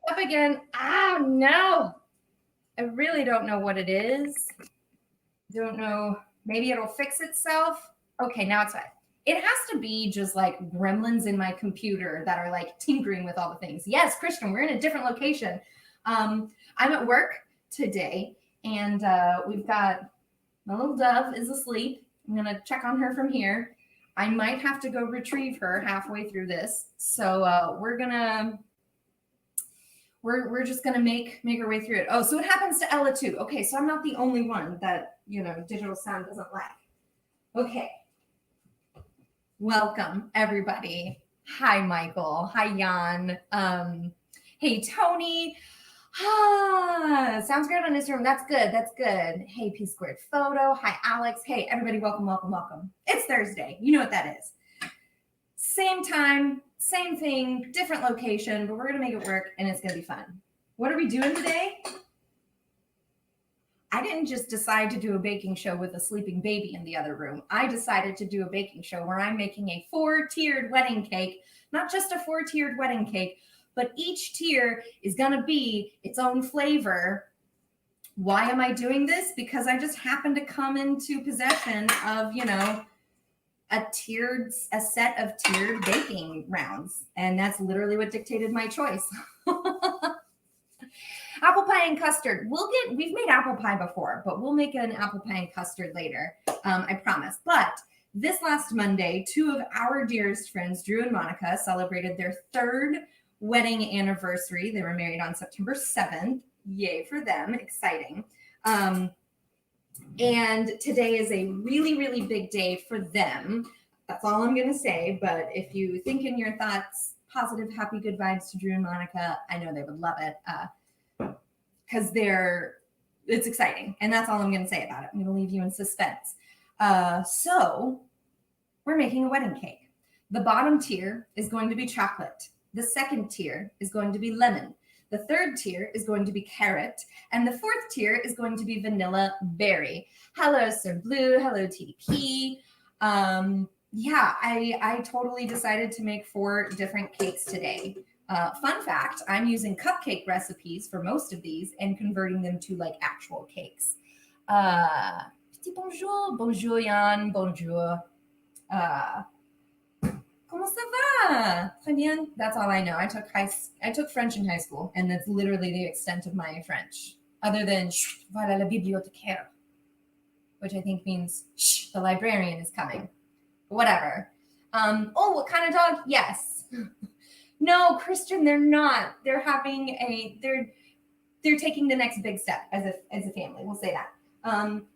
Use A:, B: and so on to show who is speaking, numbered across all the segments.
A: Up again. Oh, no. I really don't know what it is. Don't know. Maybe it'll fix itself. Okay, now it's fine. It has to be just like gremlins in my computer that are like tinkering with all the things. Yes, Christian, we're in a different location. I'm at work today, and we've got my little dove is asleep. I'm going to check on her from here. I might have to go retrieve her halfway through this. So we're just gonna make our way through it. Oh, so it happens to Ella too. Okay, so I'm not the only one that digital sound doesn't like. Okay. Welcome everybody. Hi Michael. Hi Jan. Hey Tony. Sounds great on Instagram. That's good. That's good. Hey P Squared Photo. Hi Alex. Hey everybody. Welcome, welcome, welcome. It's Thursday. You know what that is. Same time, same thing, different location, but we're going to make it work and it's going to be fun. What are we doing today? I didn't just decide to do a baking show with a sleeping baby in the other room. I decided to do a baking show where I'm making a 4-tiered wedding cake, not just a 4-tiered wedding cake, but each tier is going to be its own flavor. Why am I doing this? Because I just happened to come into possession of, a set of tiered baking rounds. And that's literally what dictated my choice. Apple pie and custard. We've made apple pie before, but we'll make an apple pie and custard later. I promise. But this last Monday, 2 of our dearest friends, Drew and Monica, celebrated their 3rd wedding anniversary. They were married on September 7th. Yay for them. Exciting. And today is a really, really big day for them. That's all I'm going to say. But if you think in your thoughts, positive, happy, good vibes to Drew and Monica, I know they would love it because it's exciting. And that's all I'm going to say about it. I'm going to leave you in suspense. So we're making a wedding cake. The bottom tier is going to be chocolate. The second tier is going to be lemon. The third tier is going to be carrot. And the fourth tier is going to be vanilla berry. Hello, Sir Blue. Hello, TDP. I totally decided to make 4 different cakes today. Fun fact, I'm using cupcake recipes for most of these and converting them to like actual cakes. Petit bonjour. Bonjour, Jan. Bonjour. Comment ça va? Très bien. That's all I know. I took French in high school, and that's literally the extent of my French, other than voilà la bibliothécaire, which I think means the librarian is coming. Whatever. What kind of dog? Yes. No, Christian, they're not. They're taking the next big step as a family. We'll say that.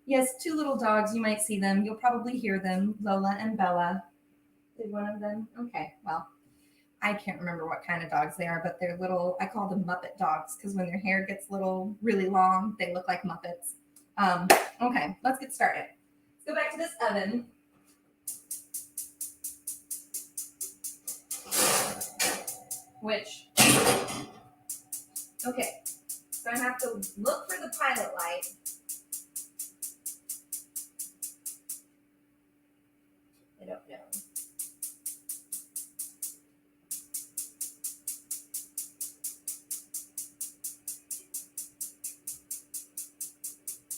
A: Yes, 2 little dogs. You might see them. You'll probably hear them. Lola and Bella. Did one of them? Okay, well, I can't remember what kind of dogs they are, but they're little, I call them Muppet dogs because when their hair gets really long, they look like Muppets. Okay, let's get started. Let's go back to this oven. Okay, so I have to look for the pilot light. I don't know.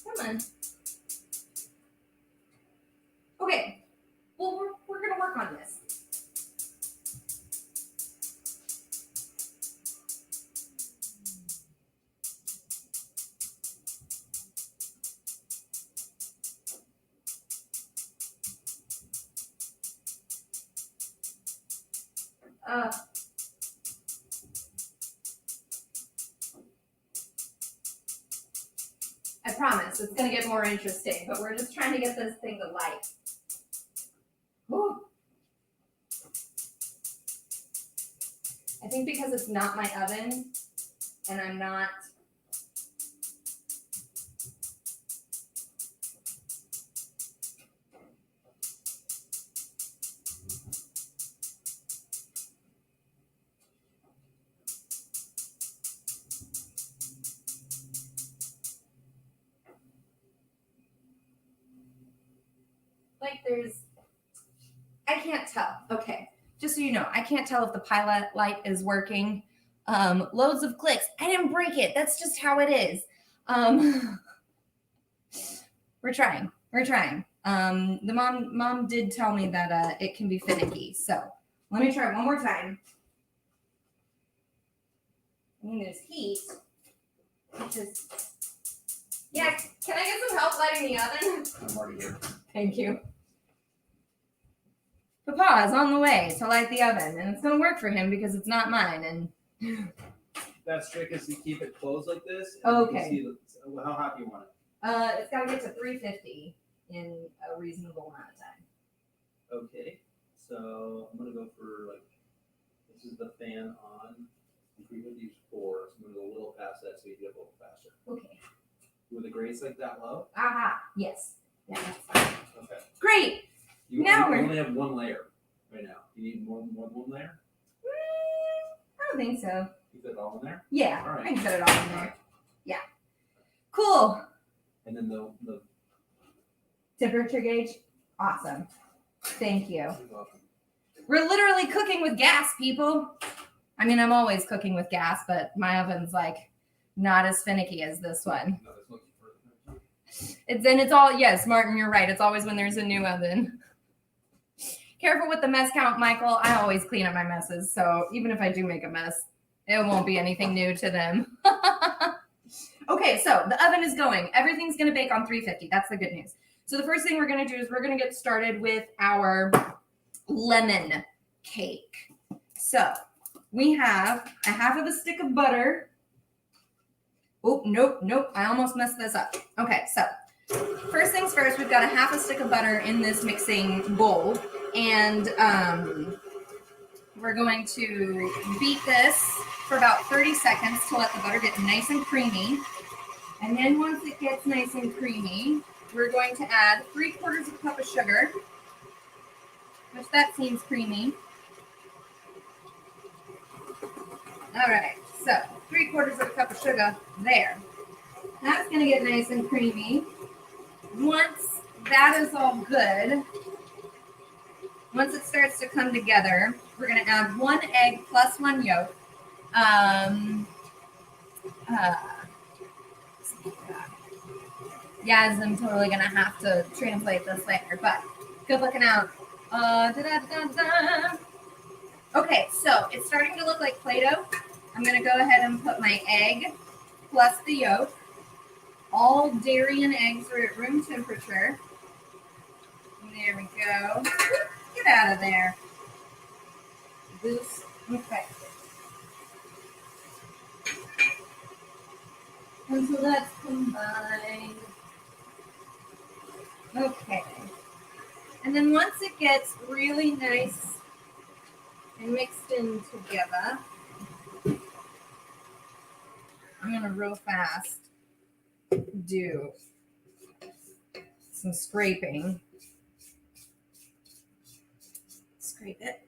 A: Come on. Okay, well, we're going to work on this. I promise it's going to get more interesting, but we're just trying to get this thing to light. Whew. I think because it's not my oven and I'm not I can't tell. Okay. Just so you know, I can't tell if the pilot light is working. Loads of clicks. I didn't break it. That's just how it is. We're trying. The mom did tell me that it can be finicky. So let me try one more time. There's heat. Yeah, can I get some help lighting the oven?
B: I'm already here.
A: Thank you. Papa is on the way to light the oven, and it's going to work for him because it's not mine. And
B: Best trick is to keep it closed like this.
A: Okay.
B: You can see how hot you want it.
A: It's got to get to 350 in a reasonable amount of time.
B: Okay, so I'm gonna go for this is the fan on. We would use 4, so I'm gonna go a little past that so you get a little faster.
A: Okay.
B: With the grates like that low?
A: Aha. Yes. Yeah, that's fine.
B: Okay.
A: Great.
B: You only have 1 layer right now. You need more than 1 layer?
A: I don't think so.
B: You put it all in there?
A: Yeah,
B: all right.
A: I can put it all in there. Yeah. Cool.
B: And then the
A: temperature gauge. Awesome. Thank you.
B: You're welcome.
A: We're literally cooking with gas, people. I mean, I'm always cooking with gas, but my oven's not as finicky as this one.
B: No, this looks perfect.
A: It's all, yes, Martin, you're right. It's always when there's a new oven. Careful with the mess count, Michael. I always clean up my messes, so even if I do make a mess, it won't be anything new to them. Okay, so the oven is going. Everything's going to bake on 350. That's the good news. So the first thing we're going to do is we're going to get started with our lemon cake. So we have a half of a stick of butter. Oh, nope. I almost messed this up. Okay, so first things first, we've got a half a stick of butter in this mixing bowl. And we're going to beat this for about 30 seconds to let the butter get nice and creamy. And then once it gets nice and creamy, we're going to add 3/4 of a cup of sugar, which that seems creamy. All right, so 3/4 of a cup of sugar there. That's going to get nice and creamy. Once that is all good, once it starts to come together, we're going to add 1 egg plus 1 yolk. Yes, I'm totally going to have to translate this later, but good looking out. Okay, so it's starting to look like Play-Doh. I'm going to go ahead and put my egg plus the yolk. All dairy and eggs are at room temperature. There we go. Get out of there. Loose. Okay. Until that's combined. Okay. And then once it gets really nice and mixed in together, I'm going to real fast do some scraping. Scrape it.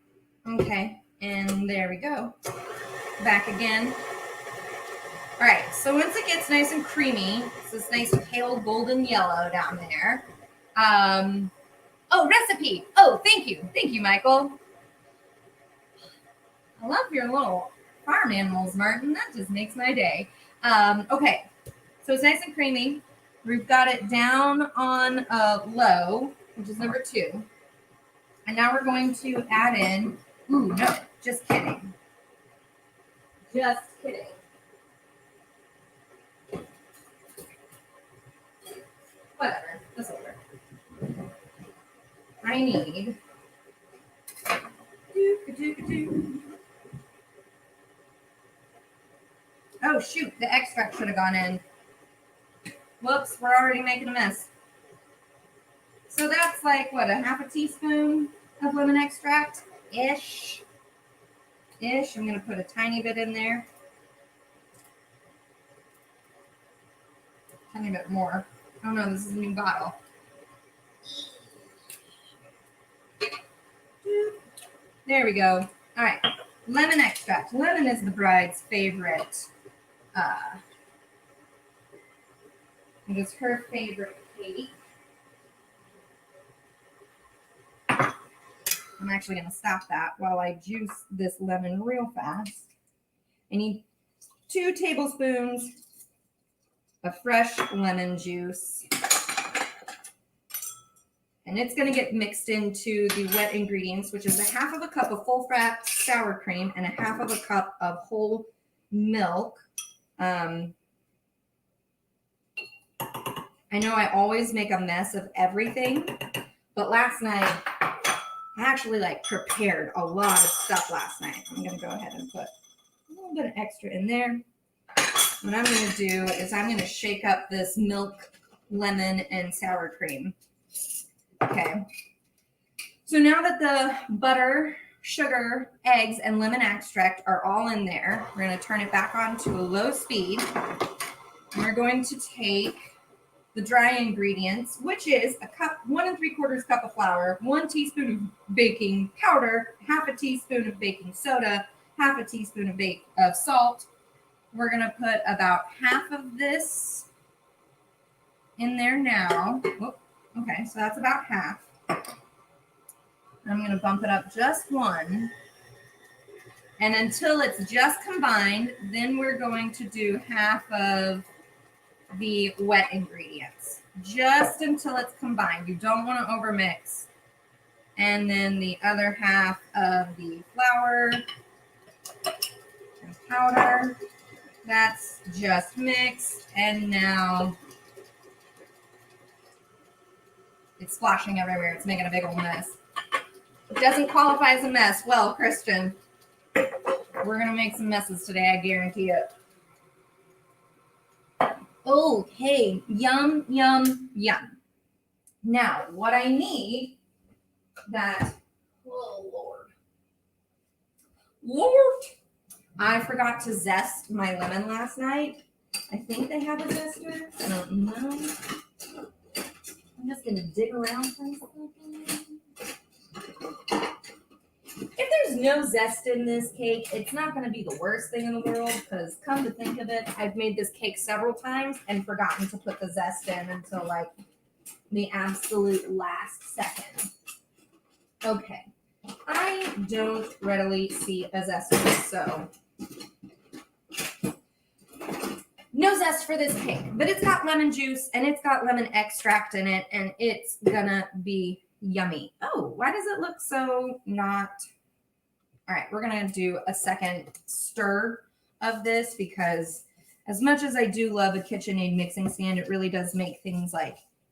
A: Okay, and there we go. Back again. All right, so once it gets nice and creamy, it's this nice pale golden yellow down there. Oh, recipe. Oh, thank you. Thank you, Michael. I love your little farm animals, Martin. That just makes my day. Okay, so it's nice and creamy. We've got it down on low, which is number 2. And now we're going to add in, ooh, no, just kidding. Just kidding. Whatever, this will work. I need, oh shoot, the extract should have gone in. Whoops, we're already making a mess. So that's like, what, a half a teaspoon of lemon extract? Ish. I'm going to put a tiny bit in there. Tiny bit more. Oh no, this is a new bottle. There we go. All right, lemon extract. Lemon is the bride's favorite. It is her favorite cake. I'm actually going to stop that while I juice this lemon real fast. I need 2 tablespoons of fresh lemon juice. And it's going to get mixed into the wet ingredients, which is a half of a cup of full fat sour cream and a half of a cup of whole milk. I know I always make a mess of everything, but last night I actually prepared a lot of stuff last night. I'm going to go ahead and put a little bit of extra in there. What I'm going to do is I'm going to shake up this milk, lemon, and sour cream. Okay. So now that the butter, sugar, eggs, and lemon extract are all in there, we're going to turn it back on to a low speed. And we're going to take the dry ingredients, which is a cup, 1 3/4 cup of flour, 1 teaspoon of baking powder, half a teaspoon of baking soda, half a teaspoon of salt. We're going to put about half of this in there now. Whoop. Okay, so that's about half. I'm going to bump it up just 1. And until it's just combined, then we're going to do half of the wet ingredients. Just until it's combined. You don't want to overmix. And then the other half of the flour and powder. That's just mixed. And now it's splashing everywhere. It's making a big old mess. It doesn't qualify as a mess. Well, Christian, we're going to make some messes today, I guarantee it. Okay, yum, yum, yum. Now, what I need oh, Lord, I forgot to zest my lemon last night. I think they have a zester. I don't know. I'm just going to dig around for a second. If there's no zest in this cake, it's not going to be the worst thing in the world because come to think of it, I've made this cake several times and forgotten to put the zest in until the absolute last second. Okay. I don't readily see a zest, so no zest for this cake, but it's got lemon juice and it's got lemon extract in it and it's gonna be yummy. Oh, why does it look so not? All right, we're gonna do a second stir of this because as much as I do love a KitchenAid mixing stand, it really does make things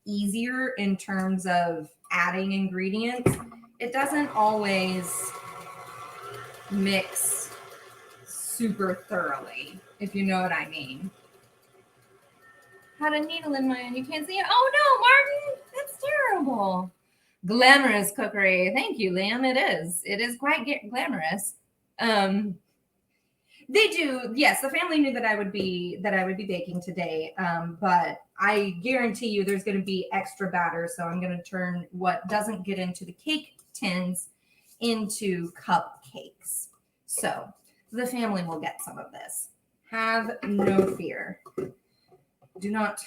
A: easier in terms of adding ingredients. It doesn't always mix super thoroughly, if you know what I mean. Had a needle in my hand. You can't see it. Oh no, Martin, that's terrible. Glamorous cookery. Thank you, Liam. It is. It is quite glamorous. They do. Yes, the family knew that I would be baking today. But I guarantee you, there's going to be extra batter. So I'm going to turn what doesn't get into the cake tins into cupcakes. So the family will get some of this. Have no fear. Do not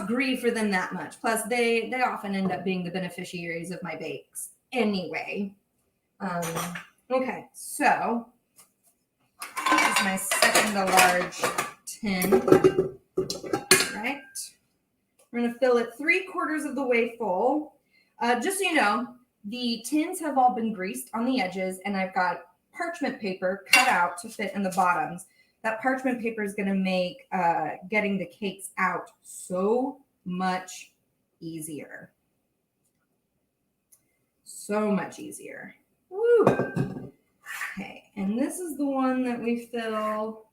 A: grieve for them that much. Plus, they often end up being the beneficiaries of my bakes anyway. Okay, so this is my second to large tin. Right. We're going to fill it 3/4 of the way full. Just so you know, the tins have all been greased on the edges, and I've got parchment paper cut out to fit in the bottoms. That parchment paper is going to make getting the cakes out so much easier. So much easier. Woo! Okay, and this is the one that we fill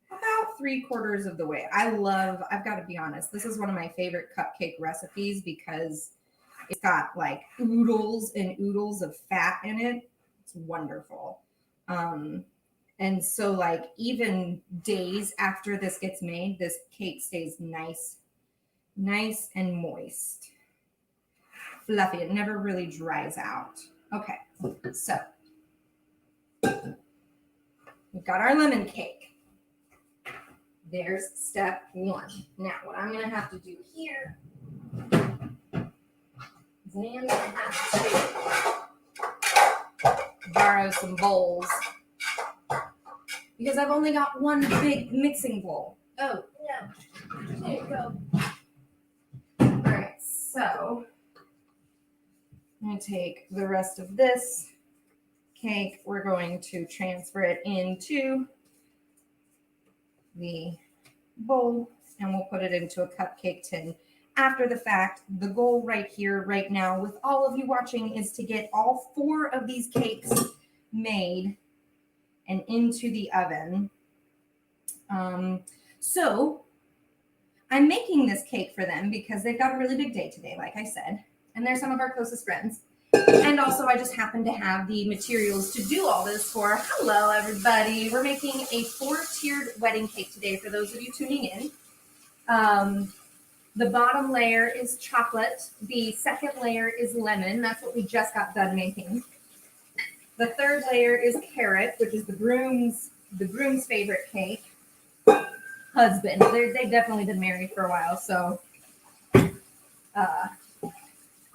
A: about 3/4 of the way. I've got to be honest, this is one of my favorite cupcake recipes because it's got like oodles and oodles of fat in it. It's wonderful. And so like even days after this gets made, this cake stays nice and moist. Fluffy. It never really dries out. Okay, so we've got our lemon cake. There's step 1. Now, what I'm going to have to do here is I'm going to have to borrow some bowls because I've only got one big mixing bowl. Oh, no. There you go. All right, so I'm going to take the rest of this cake. We're going to transfer it into the bowl and we'll put it into a cupcake tin. After the fact, the goal right here, right now, with all of you watching is to get all 4 of these cakes made and into the oven. So I'm making this cake for them because they've got a really big day today, like I said, and they're some of our closest friends. And also I just happen to have the materials to do all this for. Hello, everybody. We're making a 4-tiered wedding cake today for those of you tuning in. The bottom layer is chocolate. The second layer is lemon. That's what we just got done making. The third layer is carrot, which is the groom's favorite cake. Husband. They've definitely been married for a while, so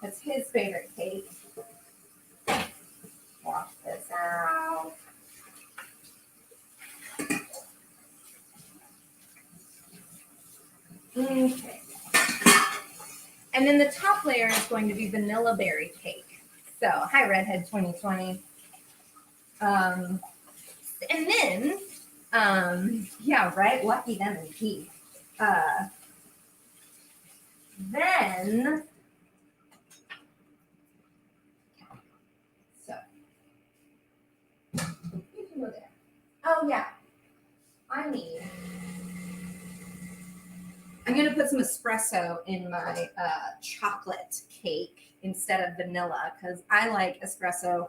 A: that's his favorite cake. Wash this out. Okay. And then the top layer is going to be vanilla berry cake. So, hi, Redhead 2020. And then, yeah, right? Lucky them indeed. Then, so, you can go there. Oh, yeah. I'm going to put some espresso in my chocolate cake instead of vanilla because I like espresso.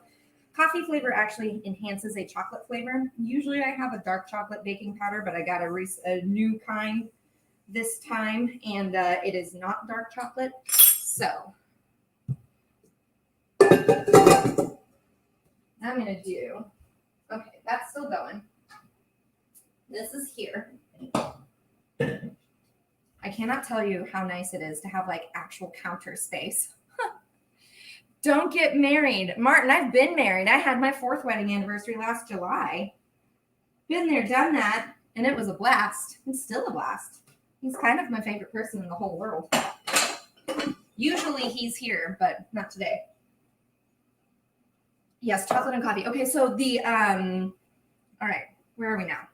A: Coffee flavor actually enhances a chocolate flavor. Usually I have a dark chocolate baking powder, but I got a new kind this time, and it is not dark chocolate. So I'm going to do, okay, that's still going. This is here. I cannot tell you how nice it is to have like actual counter space. Don't get married. Martin, I've been married. I had my 4th wedding anniversary last July. Been there, done that, and it was a blast. It's still a blast. He's kind of my favorite person in the whole world. Usually he's here, but not today. Yes, chocolate and coffee. Okay, so the, all right, where are we now?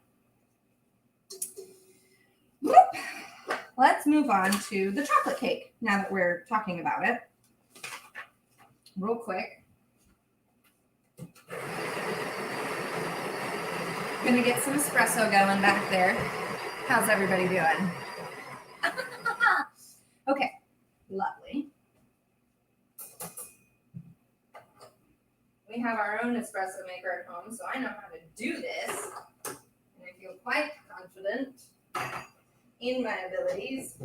A: Whoop. Let's move on to the chocolate cake now that we're talking about it. Real quick. Gonna get some espresso going back there. How's everybody doing? Okay, lovely. We have our own espresso maker at home, so I know how to do this. And I feel quite confident in my abilities.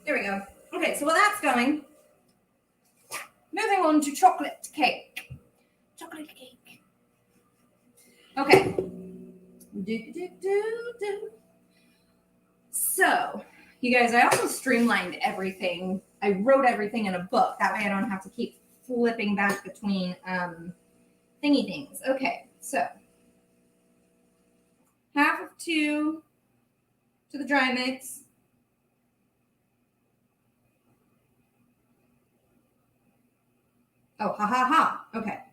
A: There we go. Okay, so while that's going, moving on to chocolate cake. Chocolate cake. Okay. So, you guys, I also streamlined everything. I wrote everything in a book. That way I don't have to keep flipping back between thingy things. Okay, so 1/2 of 2 to the dry mix. Oh, ha ha ha. Okay.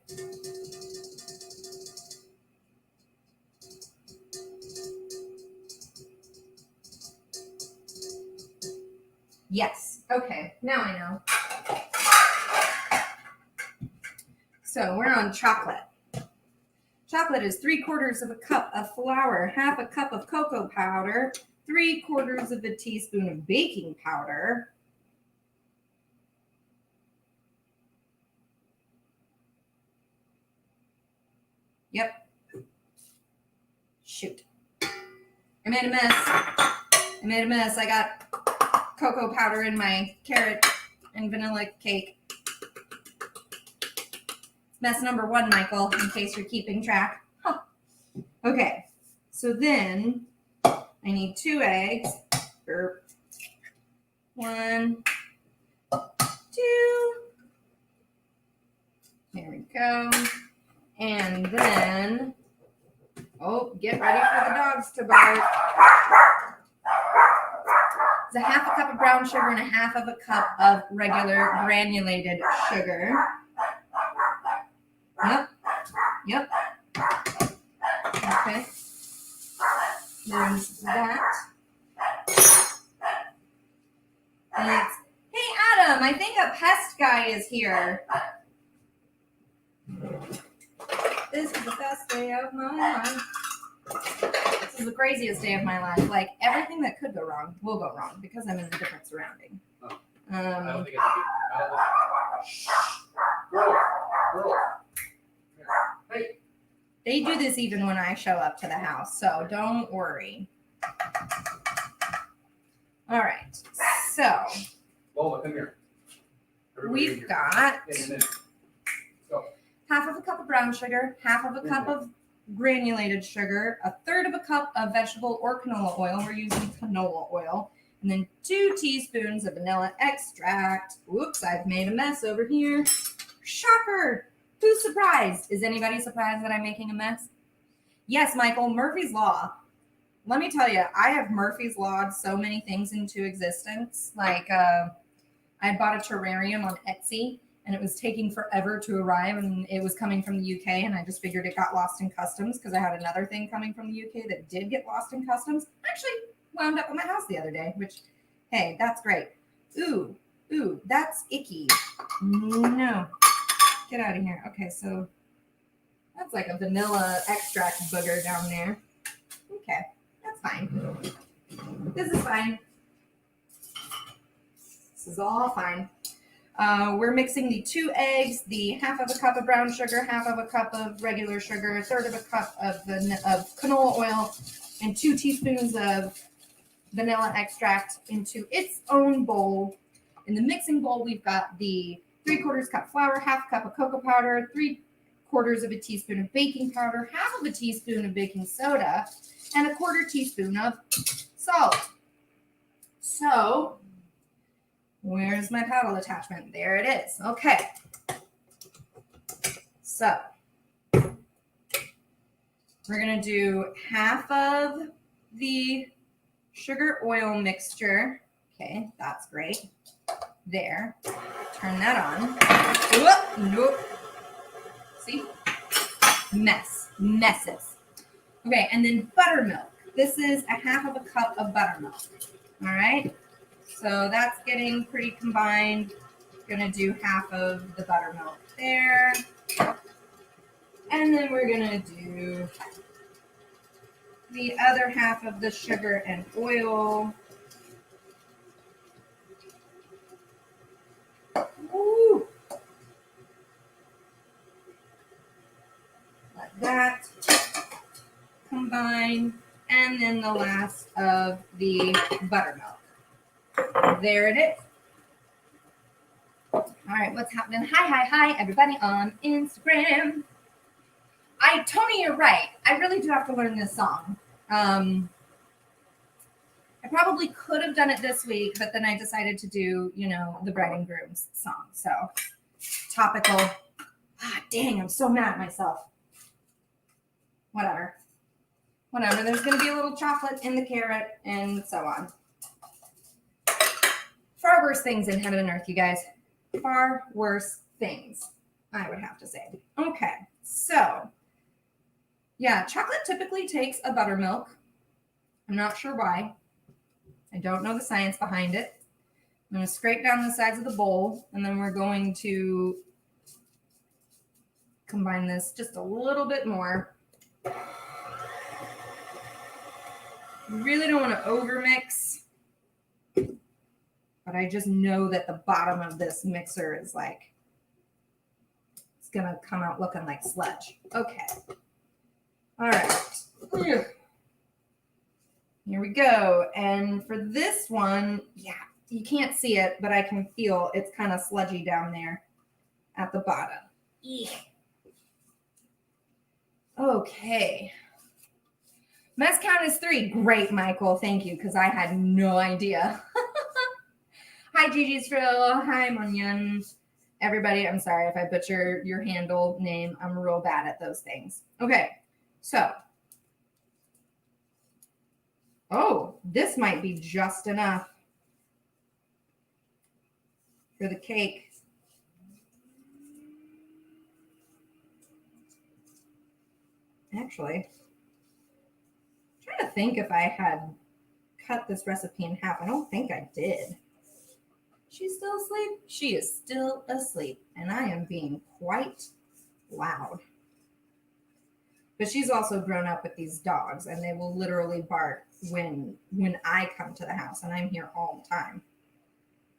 A: Yes. Okay. Now I know. So we're on chocolate. Chocolate is 3/4 of a cup of flour, 1/2 cup of cocoa powder, 3/4 of a teaspoon of baking powder. Yep. Shoot. I made a mess. I got cocoa powder in my carrot and vanilla cake. Mess number 1, Michael, in case you're keeping track. Huh. Okay, so then I need 2 eggs. 1, 2. There we go. And then, get ready for the dogs to bark. It's a 1/2 cup of brown sugar and 1/2 cup of regular granulated sugar. Yep. Okay. There's that. And it's, hey Adam, I think a pest guy is here. This is the best day of my life. This is the craziest day of my life. Like, everything that could go wrong will go wrong because I'm in a different surrounding.
B: Oh. I don't think it's girl. Hey.
A: They do this even when I show up to the house, so don't worry. All right, so
B: Lola, come here.
A: we've got
B: Go.
A: 1/2 cup of brown sugar, 1/2 cup of granulated sugar, 1/3 cup of vegetable or canola oil. We're using canola oil. And then 2 teaspoons of vanilla extract. Whoops, I've made a mess over here. Shocker! Who's surprised? Is anybody surprised that I'm making a mess? Yes, Michael, Murphy's Law. Let me tell you, I have Murphy's Lawed so many things into existence. Like, I had bought a terrarium on Etsy, and it was taking forever to arrive, and it was coming from the UK, and I just figured it got lost in customs because I had another thing coming from the UK that did get lost in customs. Actually wound up at my house the other day, which, hey, that's great. Ooh, that's icky. No. Get out of here. Okay, so that's like a vanilla extract booger down there. Okay, that's fine. This is fine. This is all fine. We're mixing the 2 eggs, the 1/2 cup of brown sugar, 1/2 cup of regular sugar, 1/3 cup of canola oil, and 2 teaspoons of vanilla extract into its own bowl. In the mixing bowl, we've got the 3/4 cup flour, 1/2 cup of cocoa powder, 3/4 of a teaspoon of baking powder, 1/2 of a teaspoon of baking soda, and 1/4 teaspoon of salt. So, where's my paddle attachment? There it is. Okay. So, we're going to do 1/2 of the sugar oil mixture. Okay, that's great. There. Turn that on. Nope. See? Messes. Okay, and then buttermilk. This is 1/2 cup of buttermilk. All right. So that's getting pretty combined. Gonna do 1/2 of the buttermilk there. And then we're gonna do the other 1/2 of the sugar and oil. Woo. Let that combine. And then the last of the buttermilk. There it is. All right, what's happening? Hi, everybody on Instagram. Tony, you're right. I really do have to learn this song. I probably could have done it this week, but then I decided to do, the bride and groom's song. So, topical. Dang, I'm so mad at myself. Whatever. There's going to be a little chocolate in the carrot and so on. Far worse things in heaven and earth, you guys. Far worse things, I would have to say. Okay, so, yeah, chocolate typically takes a buttermilk. I'm not sure why. I don't know the science behind it. I'm going to scrape down the sides of the bowl, and then we're going to combine this just a little bit more. Really don't want to overmix, but I just know that the bottom of this mixer is like, it's going to come out looking like sludge. Okay. All right. Here we go. And for this one, yeah, you can't see it, but I can feel it's kind of sludgy down there at the bottom. Eek. Okay. Mess count is 3. Great, Michael. Thank you, because I had no idea. Hi, Gigi's Frill. Hi, Munyan. Everybody, I'm sorry if I butcher your handle name. I'm real bad at those things. Okay, so. Oh, this might be just enough for the cake. Actually, I'm trying to think if I had cut this recipe in half. I don't think I did. She's still asleep? She is still asleep, and I am being quite loud. But she's also grown up with these dogs, and they will literally bark when I come to the house, and I'm here all the time.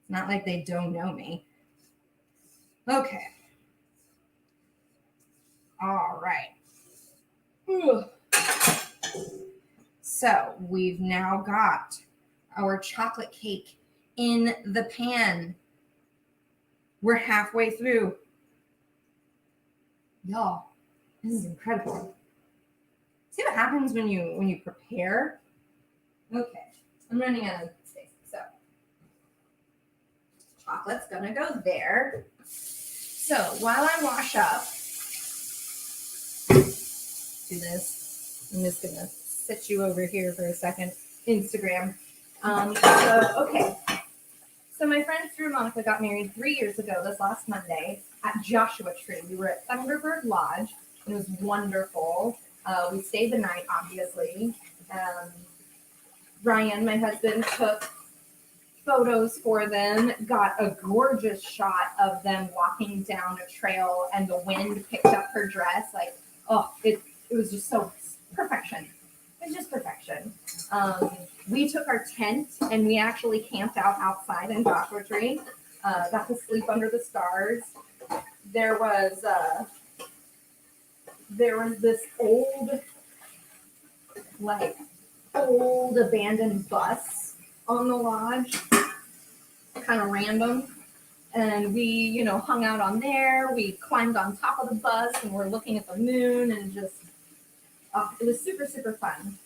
A: It's not like they don't know me. Okay. All right. Whew. So we've now got our chocolate cake in the pan. We're halfway through. Y'all, this is incredible. See what happens when you prepare? Okay, I'm running out of space. So chocolate's gonna go there. So while I wash up, do this. I'm just gonna sit you over here for a second. Instagram. Okay. So my friend Drew Monica got married 3 years ago this last Monday at Joshua Tree. We were at Thunderbird Lodge. It was wonderful. We stayed the night, obviously. Ryan, my husband, took photos for them, got a gorgeous shot of them walking down a trail, and the wind picked up her dress. Like, oh, it was just so perfection. It was just perfection. We took our tent and we actually camped out outside in Joshua Tree. Got to sleep under the stars. There was this old abandoned bus on the lodge, kind of random. And we, hung out on there. We climbed on top of the bus and we're looking at the moon and just, it was super, super fun.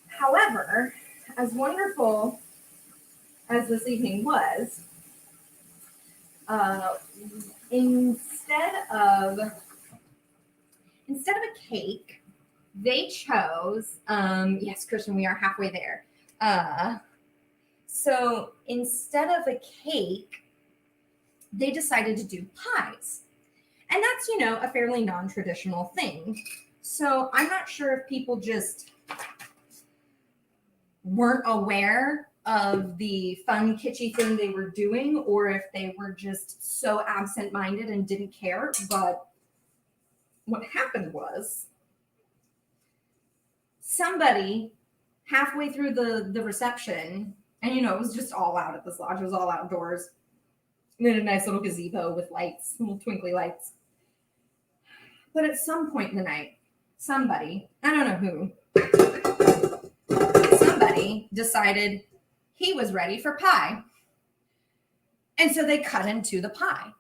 A: However, as wonderful as this evening was, instead of a cake, they chose, yes, Christian, we are halfway there. So instead of a cake, they decided to do pies. And that's, a fairly non-traditional thing. So I'm not sure if people just weren't aware of the fun, kitschy thing they were doing, or if they were just so absent-minded and didn't care. But what happened was somebody halfway through the reception, and it was just all out at this lodge. It was all outdoors. And then a nice little gazebo with lights, little twinkly lights. But at some point in the night, somebody, I don't know who, somebody decided he was ready for pie. And so they cut into the pie.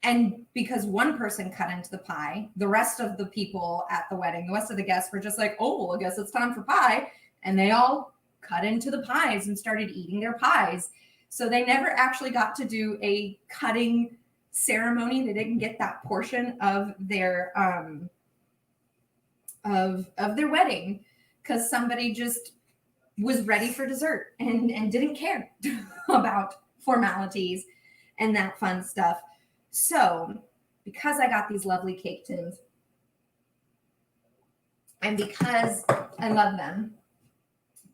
A: And because one person cut into the pie, the rest of the people at the wedding, the rest of the guests were just like, oh, well, I guess it's time for pie. And they all cut into the pies and started eating their pies. So they never actually got to do a cutting ceremony. They didn't get that portion of their of their wedding because somebody just was ready for dessert and didn't care about formalities and that fun stuff. So because I got these lovely cake tins and because I love them,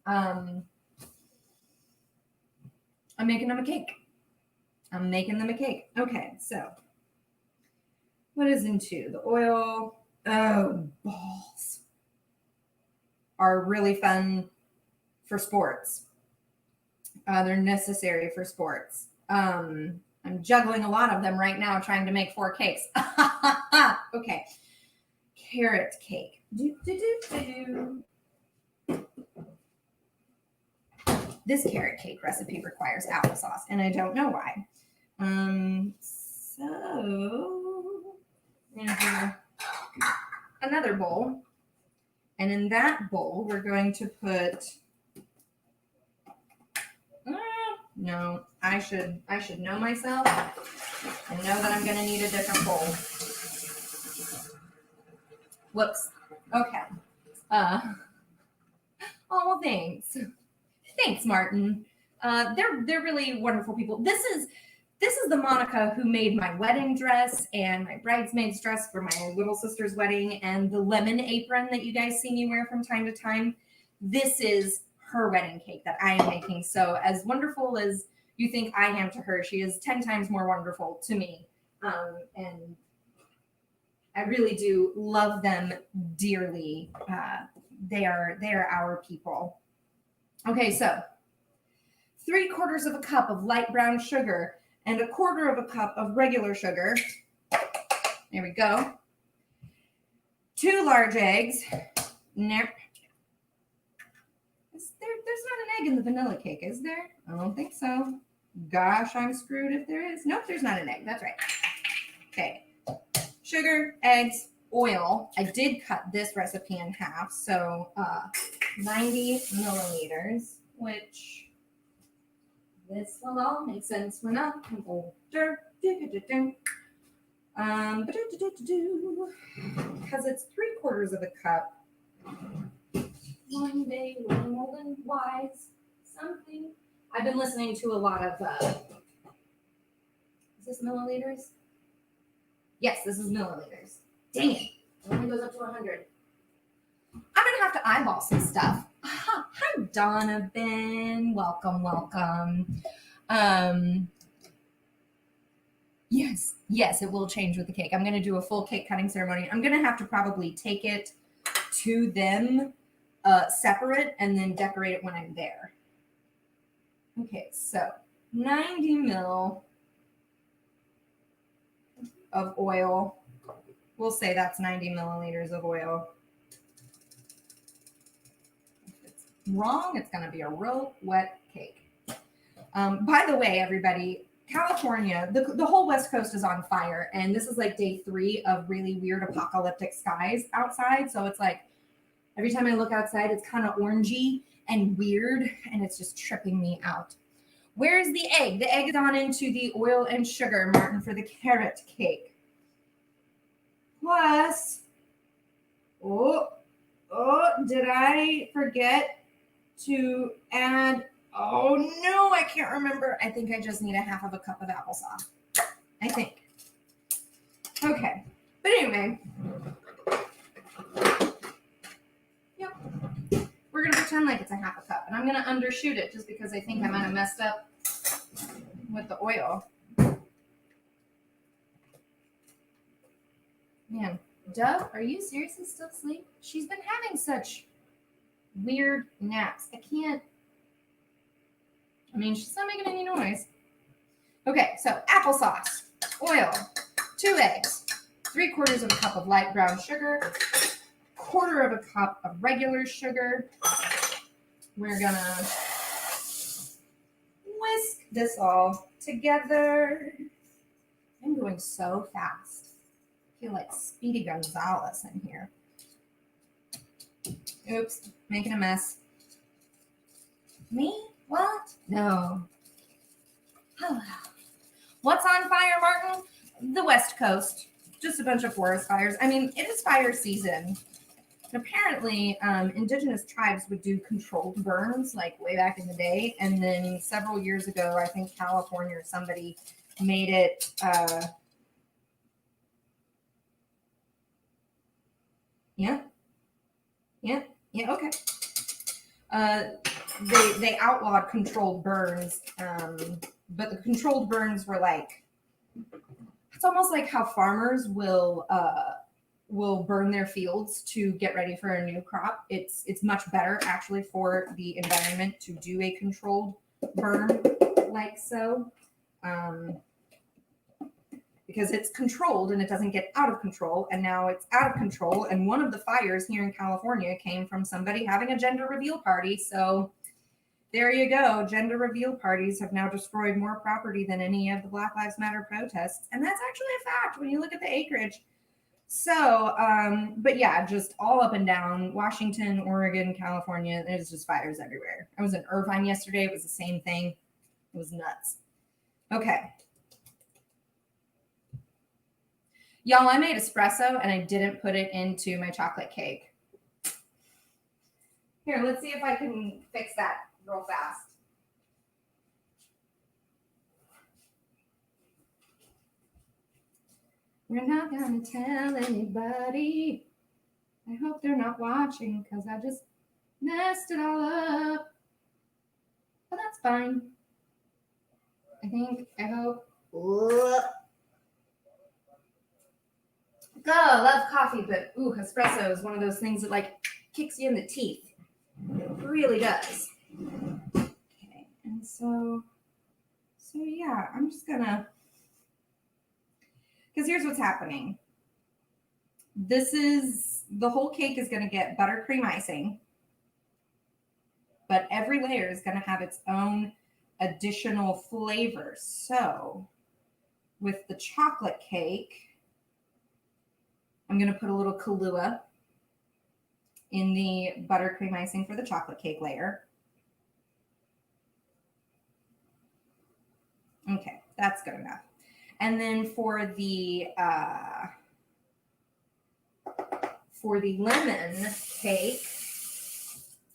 A: I'm making them a cake. Okay, so What is in 2? The oil. Oh, balls are really fun for sports. They're necessary for sports. I'm juggling a lot of them right now trying to make 4 cakes. Okay. Carrot cake. This carrot cake recipe requires applesauce, and I don't know why. So I'm going to do another bowl. And in that bowl, we're going to put... no, I should know myself and know that I'm going to need a different bowl. Whoops. Okay. Oh, well, thanks. Thanks, Martin. They're really wonderful people. This is the Monica who made my wedding dress and my bridesmaid's dress for my little sister's wedding, and the lemon apron that you guys see me wear from time to time. This is her wedding cake that I am making. So as wonderful as you think I am to her, she is 10 times more wonderful to me. And I really do love them dearly. They are our people. Okay, so 3/4 of a cup of light brown sugar and 1/4 of a cup of regular sugar. There we go. 2 large eggs. Nope. There's not an egg in the vanilla cake, is there? I don't think so. Gosh, I'm screwed if there is. Nope, there's not an egg. That's right. Okay. Sugar, eggs, oil. I did cut this recipe in half, so 90 milliliters, which this will all make sense when I'm older. Because it's 3/4 of a cup. One day when I'm old and wise, something. I've been listening to a lot of, is this milliliters? Yes, this is milliliters. Dang it. It only goes up to 100. I'm going to have to eyeball some stuff. Hi, Donovan. Welcome. Yes, it will change with the cake. I'm going to do a full cake cutting ceremony. I'm going to have to probably take it to them separate and then decorate it when I'm there. Okay, so 90 mil of oil. We'll say that's 90 milliliters of oil. If it's wrong, it's going to be a real wet cake. By the way, everybody, California, the whole West Coast is on fire, and this is like day 3 of really weird apocalyptic skies outside. So it's like every time I look outside, it's kind of orangey and weird, and it's just tripping me out. Where's the egg? The egg is on into the oil and sugar, Martin, for the carrot cake. Plus, did I forget to add, oh no, I can't remember. I think I just need 1/2 cup of applesauce. I think. Okay. But anyway. Yep. We're going to pretend like it's 1/2 cup. And I'm going to undershoot it just because I think I might have messed up with the oil. Man, Dove, are you seriously still asleep? She's been having such weird naps. She's not making any noise. Okay, so applesauce, oil, 2 eggs, 3/4 of a cup of light brown sugar, 1/4 of a cup of regular sugar. We're gonna whisk this all together. I'm going so fast. I feel like Speedy Gonzales in here. Oops, making a mess. Me? What? No. Hello. What's on fire, Martin? The West Coast. Just a bunch of forest fires. I mean, it is fire season. And apparently, indigenous tribes would do controlled burns, like way back in the day. And then several years ago, I think California or somebody made it... Yeah, okay. They outlawed controlled burns, but the controlled burns were like, It's almost like how farmers will burn their fields to get ready for a new crop. It's much better actually for the environment to do a controlled burn like so, because it's controlled and it doesn't get out of control. And now it's out of control. And one of the fires here in California came from somebody having a gender reveal party. So there you go. Gender reveal parties have now destroyed more property than any of the Black Lives Matter protests. And that's actually a fact when you look at the acreage. So, but yeah, just all up and down Washington, Oregon, California, there's just fires everywhere. I was in Irvine yesterday. It was the same thing. It was nuts. Okay. Y'all, I made espresso and I didn't put it into my chocolate cake. Here, let's see if I can fix that real fast. We're not gonna tell anybody. I hope they're not watching because I just messed it all up. But that's fine. I hope. I love coffee, but espresso is one of those things that like kicks you in the teeth. It really does. Okay, and so yeah, I'm just gonna, because here's what's happening. The whole cake is gonna get buttercream icing, but every layer is gonna have its own additional flavor. So with the chocolate cake, I'm going to put a little Kahlua in the buttercream icing for the chocolate cake layer. Okay, that's good enough. And then for the lemon cake,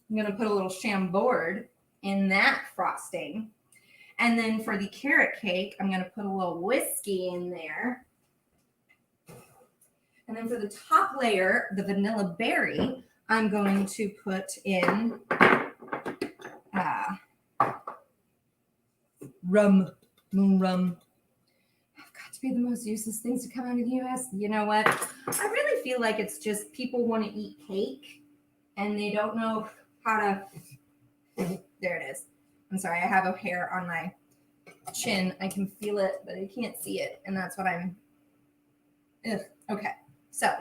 A: I'm going to put a little Chambord in that frosting. And then for the carrot cake, I'm going to put a little whiskey in there. And then for the top layer, the vanilla berry, I'm going to put in moon rum. I've got to be the most useless things to come out of the U.S. You know what? I really feel like it's just people want to eat cake and they don't know how to. There it is. I'm sorry, I have a hair on my chin. I can feel it, but I can't see it. And that's what I'm. Okay. So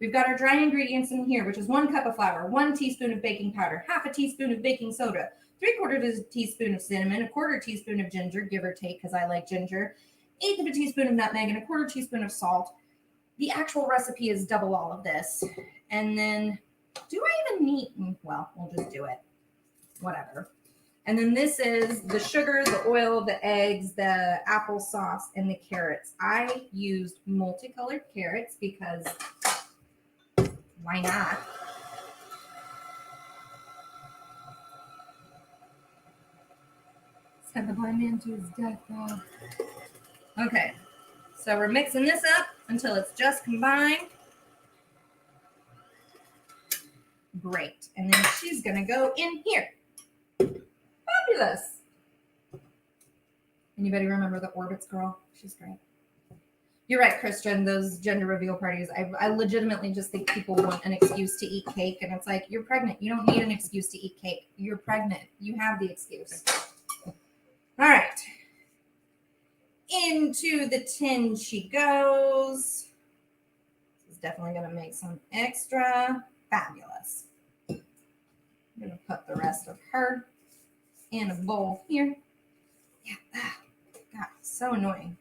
A: we've got our dry ingredients in here, which is 1 cup of flour, 1 teaspoon of baking powder, half a teaspoon of baking soda, 3/4 teaspoon of cinnamon, 1/4 teaspoon of ginger, give or take, because I like ginger, 1/8 of a teaspoon of nutmeg, and 1/4 teaspoon of salt. The actual recipe is double all of this. And then, do I even need? Well, we'll just do it. Whatever. And then this is the sugar, the oil, the eggs, the applesauce, and the carrots. I used multicolored carrots because why not? Send the blind man to his death, though. Okay, so we're mixing this up until it's just combined. Great. And then she's going to go in here. Fabulous. Anybody remember the Orbits girl? She's great. You're right, Christian. Those gender reveal parties, I legitimately just think people want an excuse to eat cake. And it's like, you're pregnant. You don't need an excuse to eat cake. You're pregnant. You have the excuse. All right. Into the tin she goes. This is definitely going to make some extra. Fabulous. I'm going to put the rest of her in a bowl here. Yeah. God, so annoying.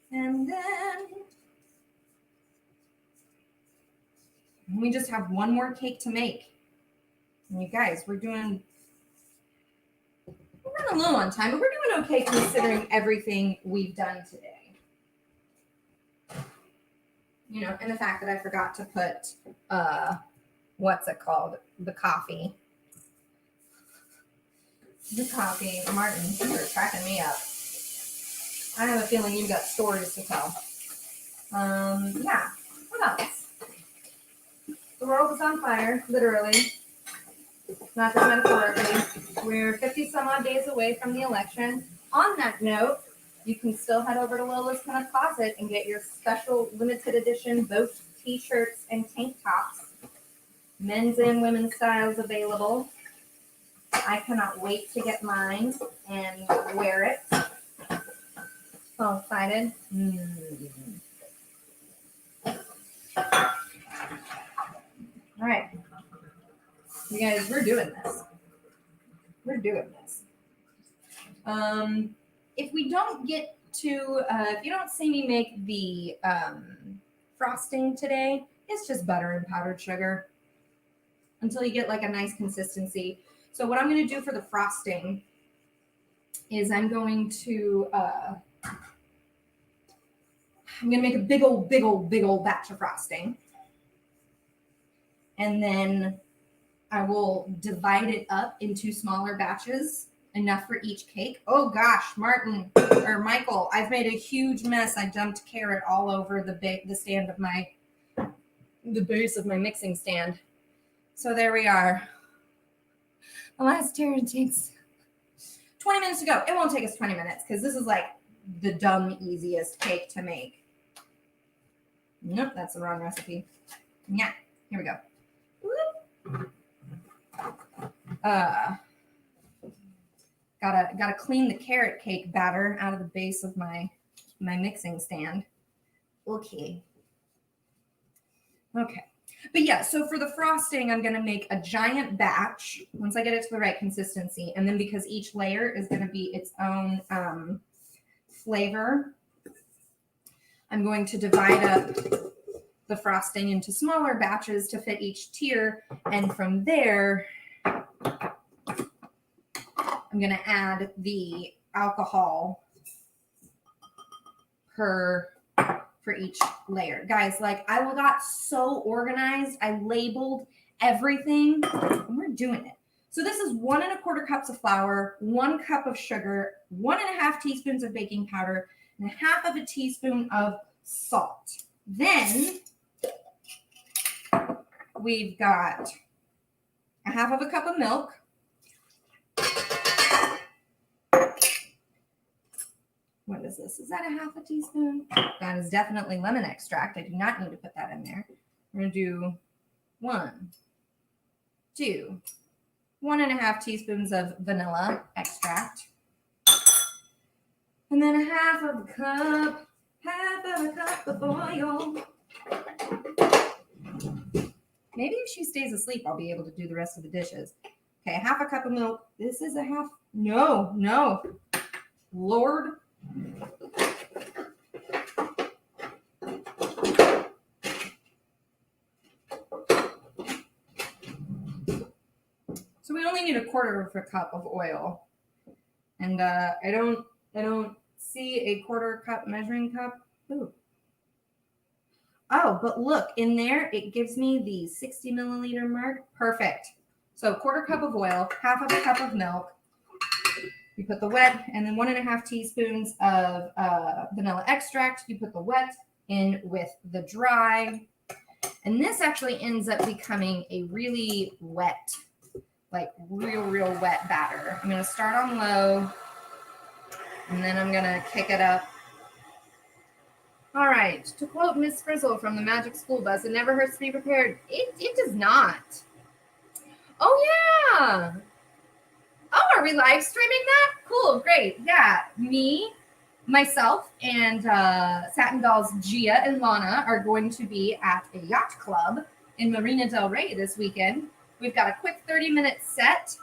A: And then we just have one more cake to make. And you guys, we're running low on time, but we're doing okay considering everything we've done today. You know, and the fact that I forgot to put, what's it called? The coffee. Martin, you're cracking me up. I have a feeling you've got stories to tell. Yeah. What else? The world is on fire, literally. Not just metaphorically. We're 50 some odd days away from the election. On that note, you can still head over to Lola's Kind of Closet and get your special limited edition both t-shirts and tank tops. Men's and women's styles available. I cannot wait to get mine and wear it. So excited. All right. You guys, we're doing this. We're doing this. If we don't get to, if you don't see me make the frosting today, it's just butter and powdered sugar until you get like a nice consistency. So what I'm going to do for the frosting is I'm going to make a big old batch of frosting. And then I will divide it up into smaller batches, enough for each cake. Oh gosh, Michael, I've made a huge mess. I dumped carrot all over the stand of the base of my mixing stand. So there we are. The last turn takes 20 minutes to go. It won't take us 20 minutes because this is like the dumb easiest cake to make. Nope, that's the wrong recipe. Yeah, here we go. Gotta clean the carrot cake batter out of the base of my mixing stand. Okay. But yeah, so for the frosting, I'm gonna make a giant batch once I get it to the right consistency. And then because each layer is gonna be its own flavor, I'm going to divide up the frosting into smaller batches to fit each tier. And from there, I'm going to add the alcohol for each layer. Guys, like I got so organized. I labeled everything and we're doing it. So this is 1 1/4 cups of flour, 1 cup of sugar, 1 1/2 teaspoons of baking powder, and 1/2 teaspoon of salt. Then we've got 1/2 cup of milk. What is this? Is that 1/2 teaspoon? That is definitely lemon extract. I do not need to put that in there. We're going to do 1, 2, 1 1/2 teaspoons of vanilla extract. And then 1/2 cup of oil. Maybe if she stays asleep, I'll be able to do the rest of the dishes. Okay, 1/2 cup of milk. This is 1/2. No. Lord. So we only need 1/4 cup of oil. And I don't see a 1/4 cup measuring cup. Ooh. Oh, but look, in there, it gives me the 60 milliliter mark. Perfect. So 1/4 cup of oil, 1/2 cup of milk. You put the wet, and then 1 1/2 teaspoons of vanilla extract. You put the wet in with the dry. And this actually ends up becoming a really wet, like real wet batter. I'm going to start on low, and then I'm going to kick it up. All right. To quote Miss Frizzle from the Magic School Bus, it never hurts to be prepared. It does not. Oh, yeah. Oh, are we live streaming that? Cool, great. Yeah, me, myself, and Satin Dolls Gia and Lana are going to be at a yacht club in Marina del Rey this weekend. We've got a quick 30-minute set.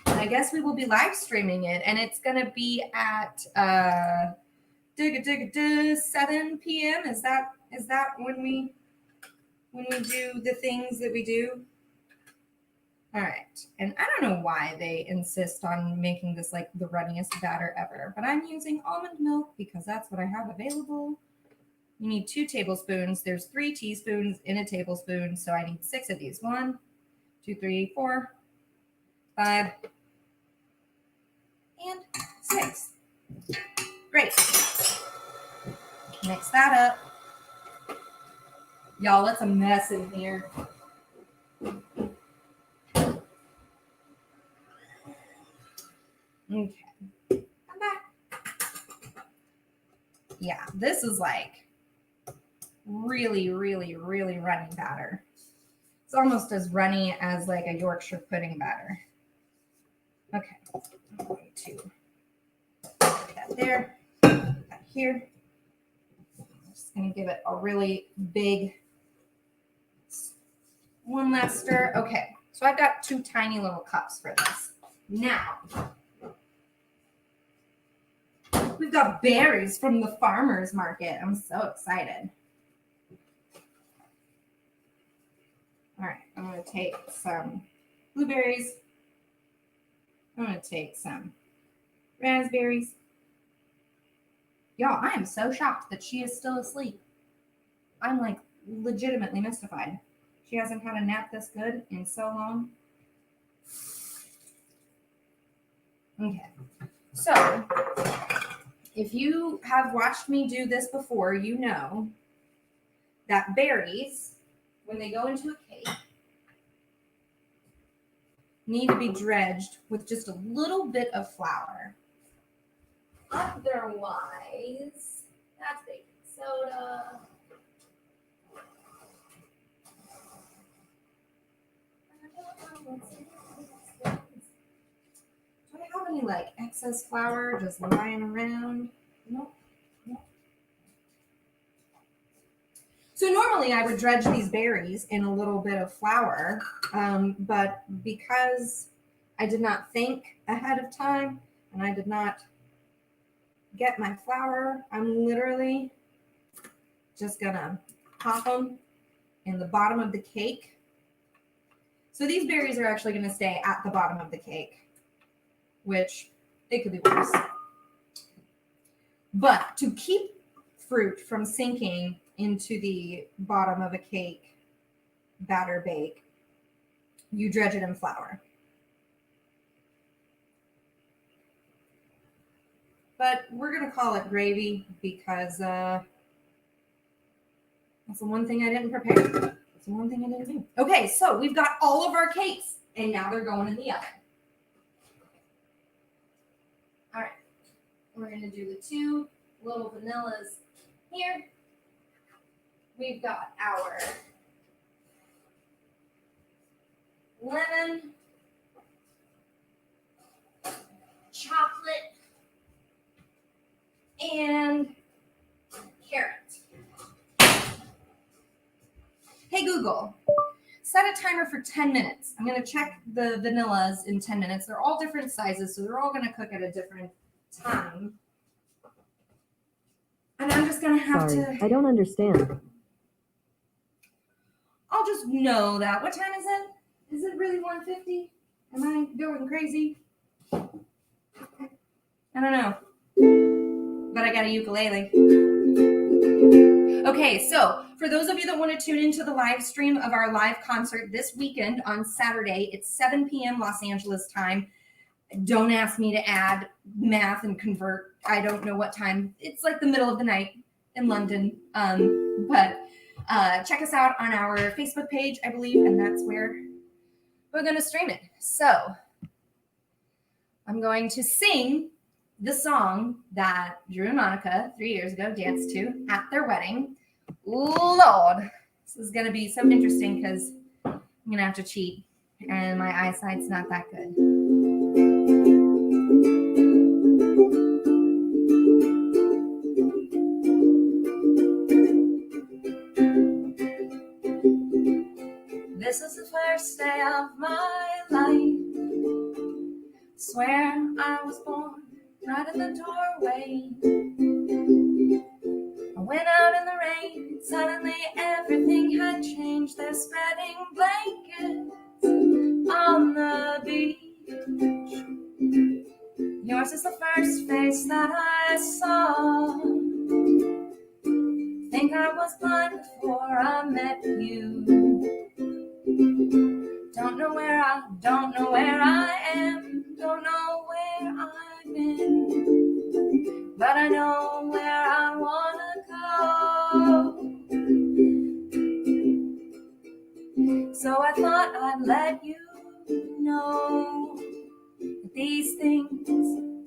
A: I guess we will be live streaming it, and it's going to be at 7 p.m. Is that when we do the things that we do? All right. And I don't know why they insist on making this like the runniest batter ever, but I'm using almond milk because that's what I have available. You need 2 tablespoons. There's 3 teaspoons in a tablespoon, so I need 6 of these. 1, 2, 3, 4, 5, and 6. Great. Mix that up. Y'all, it's a mess in here. Okay. I'm back. Yeah, this is like really, really, really runny batter. It's almost as runny as like a Yorkshire pudding batter. Okay, I'm going to put that there, put that here. I'm just going to give it a really big one last stir. Okay, so I've got 2 tiny little cups for this. Now, we've got berries from the farmer's market. I'm so excited. All right, I'm going to take some blueberries. I'm going to take some raspberries. Y'all, I am so shocked that she is still asleep. I'm like legitimately mystified. She hasn't had a nap this good in so long. Okay, so if you have watched me do this before, you know that berries, when they go into a cake, need to be dredged with just a little bit of flour. Otherwise, that's baking soda. Do I have any like excess flour just lying around? Nope. So normally I would dredge these berries in a little bit of flour, but because I did not think ahead of time and I did not get my flour, I'm literally just gonna pop them in the bottom of the cake. So these berries are actually gonna stay at the bottom of the cake, which it could be worse. But to keep fruit from sinking into the bottom of a cake batter bake, you dredge it in flour. But we're going to call it gravy because that's the one thing I didn't prepare. That's the one thing I didn't do. Okay, so we've got all of our cakes, and now they're going in the oven. All right, we're going to do the 2 little vanillas here. We've got our lemon, chocolate, and carrot. Hey Google, set a timer for 10 minutes. I'm going to check the vanillas in 10 minutes. They're all different sizes, so they're all going to cook at a different time. And I'm just going to have to...
C: I don't understand.
A: I'll just know that. What time is it? Is it really 1:50? Am I going crazy? I don't know. But I got a ukulele. Okay, so for those of you that want to tune into the live stream of our live concert this weekend on Saturday, it's 7 p.m. Los Angeles time. Don't ask me to add math and convert. I don't know what time. It's like the middle of the night in London. But check us out on our Facebook page, I believe, and that's where we're going to stream it. So I'm going to sing the song that Drew and Monica 3 years ago danced to at their wedding. Lord, this is going to be so interesting because I'm going to have to cheat and my eyesight's not that good. This is the first day of my life. Swear I was born right in the doorway. I went out in the rain. Suddenly everything had changed. They're spreading blankets on the beach. Yours is the first face that I saw. Think I was blind before I met you. Don't know where I am. Don't know where I've been. But I know where I wanna go. So I thought I'd let you know that these things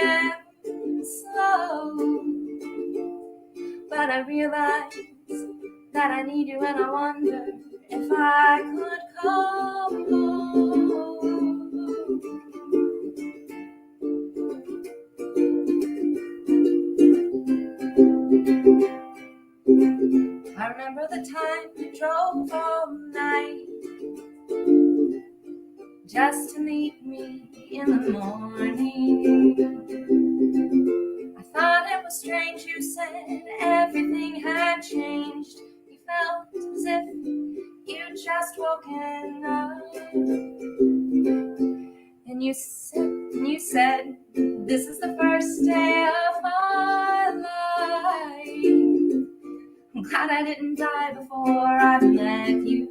A: and slow. But I realize that I need you, and I wonder if I could come home. I remember the time you drove all night just to meet me in the morning. I thought it was strange, you said everything had changed. You felt as if you'd just woken up. And you said, this is the first day of my life. I'm glad I didn't die before I met you.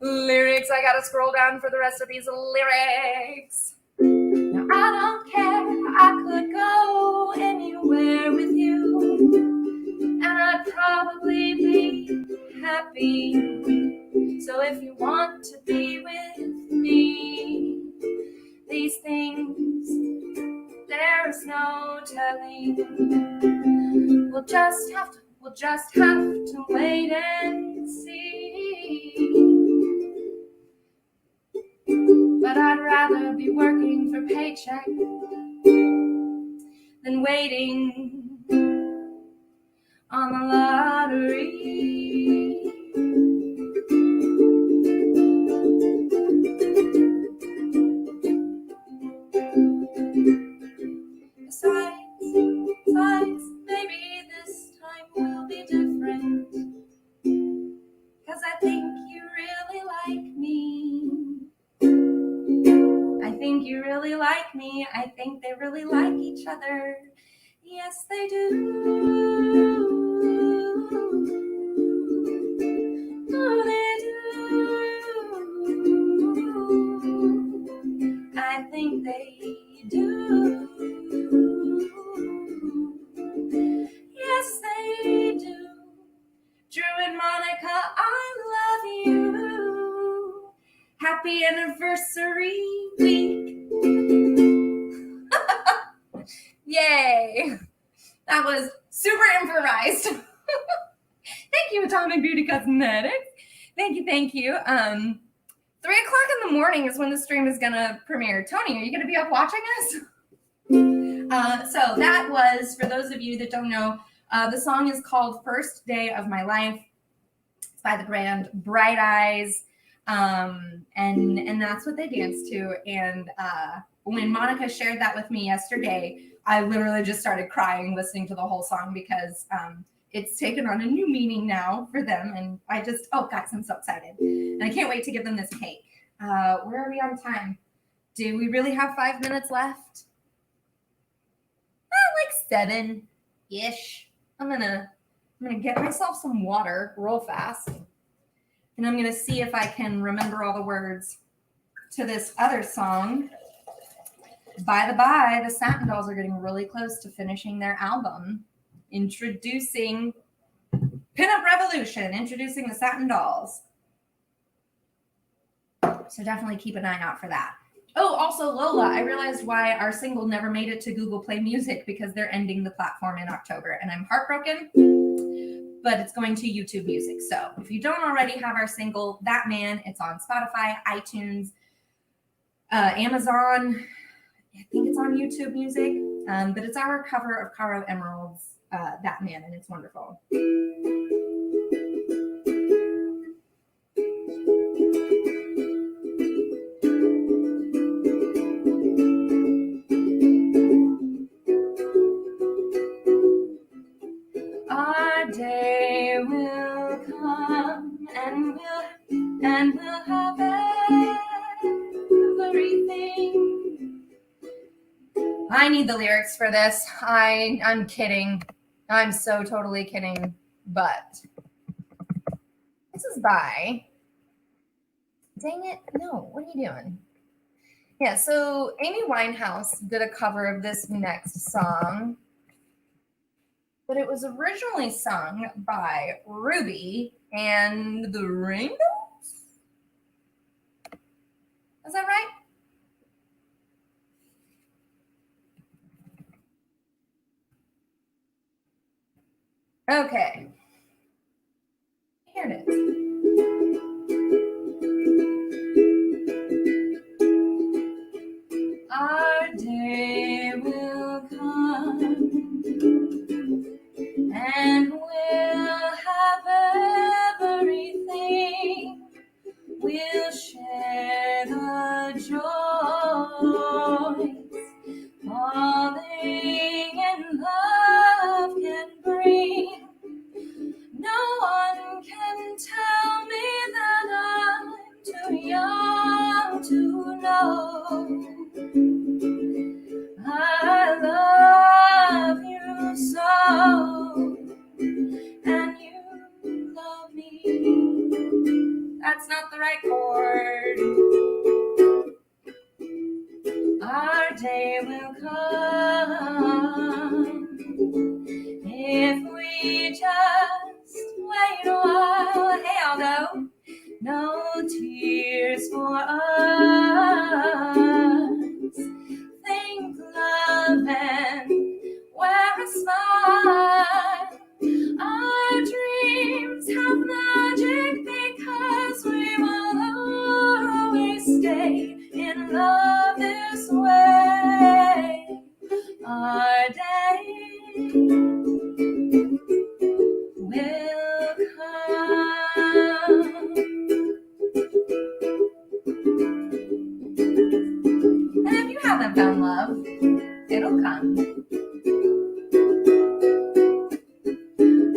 A: Lyrics, I gotta scroll down for the rest of these lyrics. Now I don't care, I could go anywhere with you, and I'd probably be happy. So if you want to be with me, these things, there's no telling. We'll just have to wait and see. But I'd rather be working for paycheck than waiting on the lottery. Besides, maybe this time will be different. 'Cause I think you really like me. I think you really like me. I think they really like each other. Yes, they do. Oh, they do. I think they do. Yes, they do. Drew and Monica, I love you. Happy anniversary week. Yay. That was super improvised. Thank you, Atomic Beauty Cosmetics. Thank you. 3:00 in the morning is when the stream is gonna premiere. Tony, are you gonna be up watching us? So that was, for those of you that don't know, the song is called First Day of My Life. It's by the band Bright Eyes. And that's what they danced to. And when Monica shared that with me yesterday, I literally just started crying listening to the whole song because it's taken on a new meaning now for them. And I just, oh guys, I'm so excited. And I can't wait to give them this cake. Where are we on time? Do we really have 5 minutes left? Like 7-ish. I'm gonna get myself some water real fast. And I'm gonna see if I can remember all the words to this other song. By the by, the Satin Dolls are getting really close to finishing their album, introducing Pinup Revolution, introducing the Satin Dolls. So definitely keep an eye out for that. Oh, also Lola, I realized why our single never made it to Google Play Music, because they're ending the platform in October, and I'm heartbroken, but it's going to YouTube Music. So if you don't already have our single, That Man, it's on Spotify, iTunes, Amazon. I think it's on YouTube Music, but it's our cover of Caro Emerald's That Man, and it's wonderful. Our day will come and we'll have everything. I need the lyrics for this. I'm kidding. I'm so totally kidding. But this is by, dang it, no, what are you doing? Yeah, so Amy Winehouse did a cover of this next song, but it was originally sung by Ruby and the Rainbows. Is that right? Okay. Here it is. Our day will come and we'll have everything. We'll share the joys falling in love can bring. No one can tell me that I'm too young to know. I love you so, and you love me. That's not the right chord. Our day will come if we just wait a while. Hey, Aldo. No tears for us. Think love and wear a smile. Our dreams have magic because we will always stay in love this way. Our day will come. And if you haven't found love, it'll come.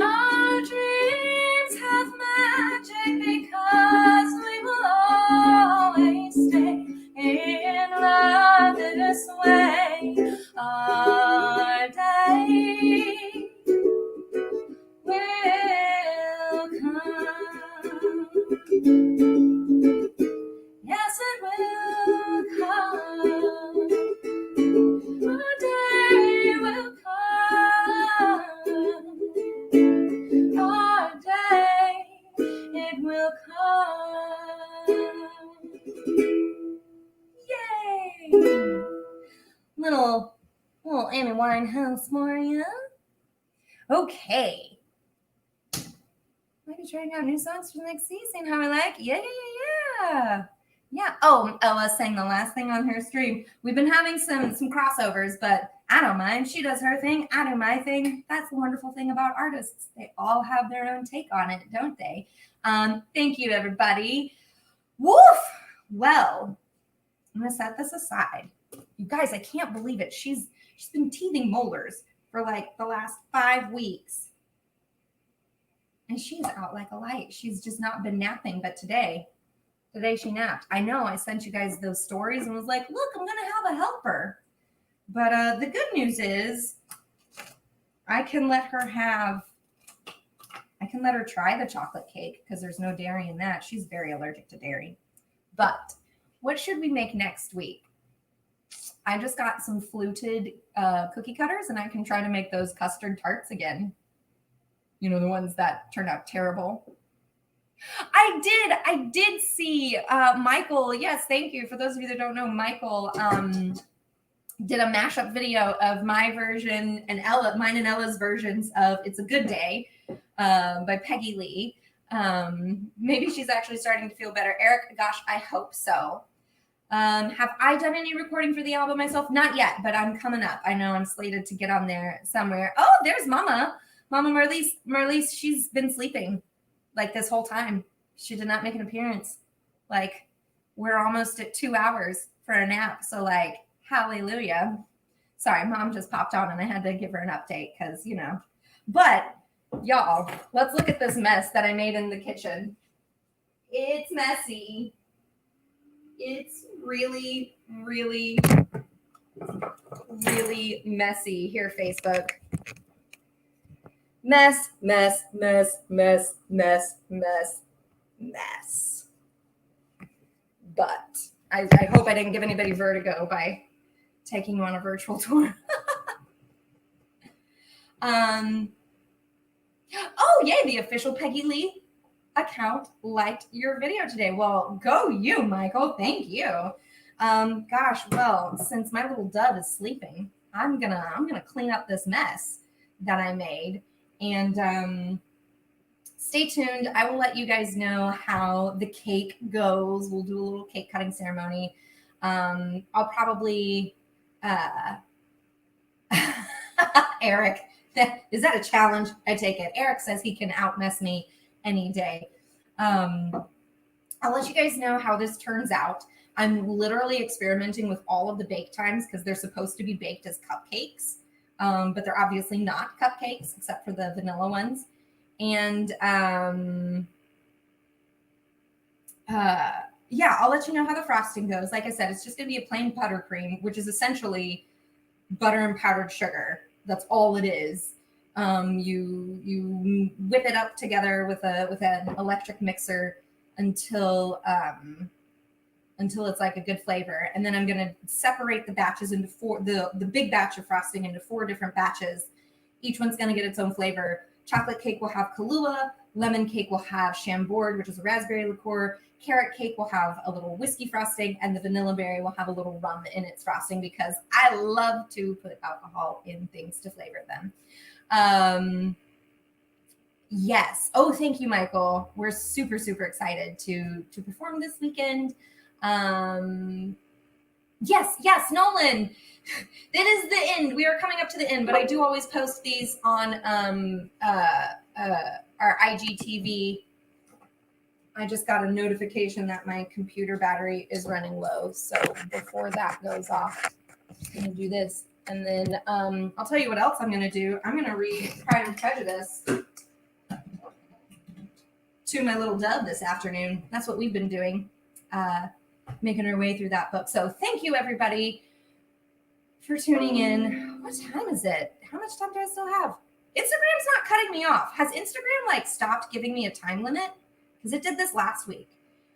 A: Our dreams have magic because we will always stay in love this way. Our day will come. Yes, it will come. Our day will come. Our day, it will come. Yay! Little Amy Winehouse for you. Okay. Might be trying out new songs for the next season. How I like? Yeah. Oh, Ella sang the last thing on her stream. We've been having some crossovers, but I don't mind. She does her thing. I do my thing. That's the wonderful thing about artists. They all have their own take on it, don't they? Thank you, everybody. Woof! Well, I'm going to set this aside. You guys, I can't believe it. She's been teething molars for like the last 5 weeks. And she's out like a light. She's just not been napping, but today she napped. I know I sent you guys those stories and was like, look, I'm going to have a helper. But the good news is I can let her try the chocolate cake because there's no dairy in that. She's very allergic to dairy. But what should we make next week? I just got some fluted cookie cutters and I can try to make those custard tarts again. You know, the ones that turned out terrible. I did see Michael. Yes, thank you. For those of you that don't know, Michael did a mashup video of my version and mine and Ella's versions of It's a Good Day by Peggy Lee. Maybe she's actually starting to feel better. Eric, gosh, I hope so. Have I done any recording for the album myself? Not yet, but I'm coming up. I know I'm slated to get on there somewhere. Oh, there's Mama Marlise. Marlise, she's been sleeping like this whole time. She did not make an appearance. Like, we're almost at 2 hours for a nap. So, like, hallelujah. Sorry, Mom just popped on and I had to give her an update because, you know. But, y'all, let's look at this mess that I made in the kitchen. It's messy. It's really, really, really messy. Here, Facebook. Mess. But I hope I didn't give anybody vertigo by taking you on a virtual tour. Oh, yay, the official Peggy Lee account liked your video today. Well, go you, Michael. Thank you. Gosh, well, since my little dove is sleeping, I'm gonna clean up this mess that I made. And stay tuned. I will let you guys know how the cake goes. We'll do a little cake cutting ceremony. I'll probably, Eric, is that a challenge? I take it. Eric says he can outmess me any day. I'll let you guys know how this turns out. I'm literally experimenting with all of the bake times because they're supposed to be baked as cupcakes, but they're obviously not cupcakes except for the vanilla ones. And yeah, I'll let you know how the frosting goes. Like I said, it's just going to be a plain buttercream, which is essentially butter and powdered sugar. That's all it is. You whip it up together with an electric mixer until it's like a good flavor. And then I'm going to separate the batches into the big batch of frosting into 4 different batches. Each one's going to get its own flavor. Chocolate cake will have Kahlua. Lemon cake will have Chambord, which is a raspberry liqueur. Carrot cake will have a little whiskey frosting, and the vanilla berry will have a little rum in its frosting because I love to put alcohol in things to flavor them. Yes. Oh, thank you, Michael. We're super, super excited to perform this weekend. Yes, Nolan. It is the end. We are coming up to the end, but I do always post these on our IGTV. I just got a notification that my computer battery is running low. So before that goes off, I'm going to do this. And then I'll tell you what else I'm going to do. I'm going to read Pride and Prejudice to my little dove this afternoon. That's what we've been doing, making our way through that book. So thank you, everybody, for tuning in. What time is it? How much time do I still have? Instagram's not cutting me off. Has Instagram stopped giving me a time limit? Because it did this last week.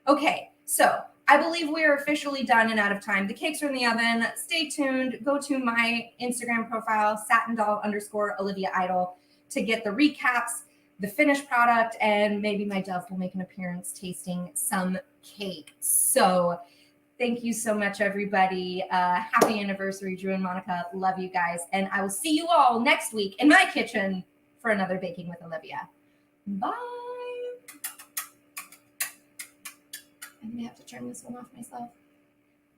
A: Okay, so I believe we are officially done and out of time. The cakes are in the oven. Stay tuned. Go to my Instagram profile, satindoll_Olivia Idol, to get the recaps, the finished product, and maybe my dove will make an appearance tasting some cake. So thank you so much, everybody. Happy anniversary, Drew and Monica. Love you guys. And I will see you all next week in my kitchen for another Baking with Olivia. Bye. I'm going to have to turn this one off myself.